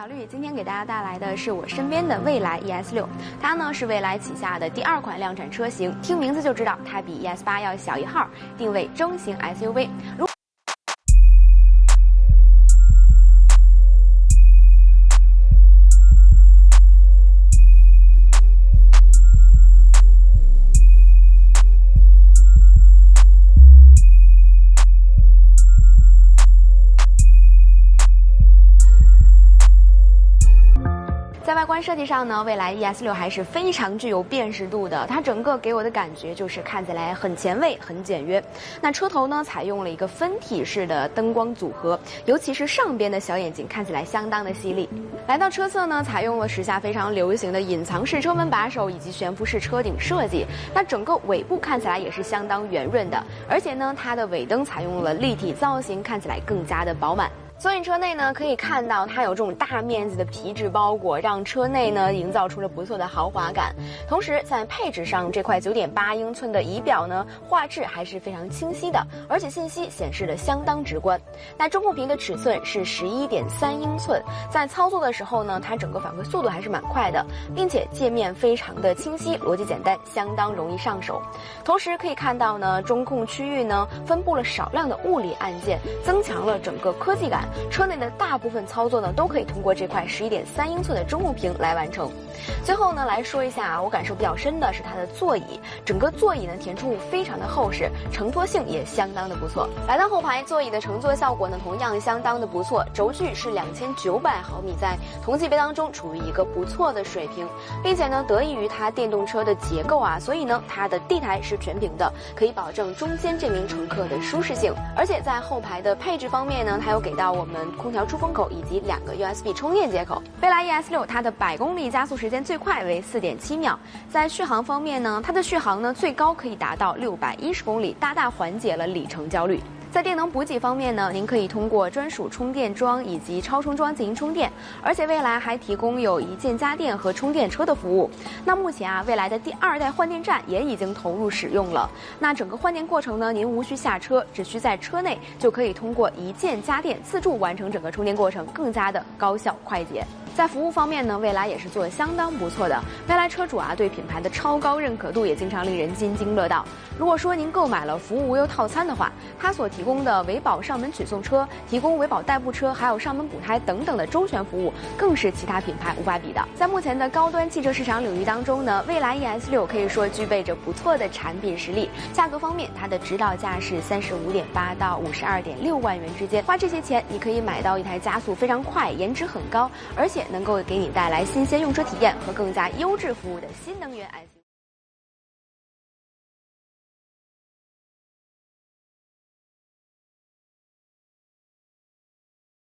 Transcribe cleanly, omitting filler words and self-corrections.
小绿，今天给大家带来的是我身边的蔚来 ES6，它呢是蔚来旗下的第2款量产车型，听名字就知道它比 ES8要小1号，定位中型 SUV。在外观设计上呢，蔚来 ES6还是非常具有辨识度的。它整个给我的感觉就是看起来很前卫、很简约。那车头呢，采用了一个分体式的灯光组合，尤其是上边的小眼睛看起来相当的犀利。来到车侧呢，采用了时下非常流行的隐藏式车门把手以及悬浮式车顶设计。那整个尾部看起来也是相当圆润的，而且呢，它的尾灯采用了立体造型，看起来更加的饱满。坐进车内呢，可以看到它有这种大面积的皮质包裹，让车内呢营造出了不错的豪华感。同时，在配置上，这块9.8英寸的仪表呢，画质还是非常清晰的，而且信息显示的相当直观。那中控屏的尺寸是11.3英寸，在操作的时候呢，它整个反馈速度还是蛮快的，并且界面非常的清晰，逻辑简单，相当容易上手。同时可以看到呢，中控区域呢分布了少量的物理按键，增强了整个科技感。车内的大部分操作呢，都可以通过这块11.3英寸的中控屏来完成。最后呢，来说一下我感受比较深的是它的座椅，整个座椅呢填充物非常的厚实，承托性也相当的不错。来到后排，座椅的乘坐效果呢同样相当的不错，轴距是2900毫米，在同级别当中处于一个不错的水平，并且呢得益于它电动车的结构啊，所以呢它的地台是全平的，可以保证中间这名乘客的舒适性。而且在后排的配置方面呢，它有给到我们空调出风口以及2个 USB 充电接口。蔚来 ES6 它的100公里加速时间最快为4.7秒，在续航方面呢，它的续航呢最高可以达到610公里，大大缓解了里程焦虑。在电能补给方面呢，您可以通过专属充电桩以及超充桩进行充电，而且蔚来还提供有一键家电和充电车的服务。那目前啊，蔚来的第2代换电站也已经投入使用了。那整个换电过程呢，您无需下车，只需在车内就可以通过一键家电自助完成整个充电过程，更加的高效快捷。在服务方面呢，蔚来也是做得相当不错的。蔚来车主啊，对品牌的超高认可度也经常令人津津乐道。如果说您购买了服务无忧套餐的话，它所提供的维保上门取送车、提供维保代步车，还有上门补胎等等的周全服务，更是其他品牌无法比的。在目前的高端汽车市场领域当中呢，蔚来 ES6 可以说具备着不错的产品实力。价格方面，它的指导价是35.8到52.6万元之间，花这些钱，你可以买到一台加速非常快、颜值很高，而且能够给你带来新鲜用车体验和更加优质服务的新能源 SUV。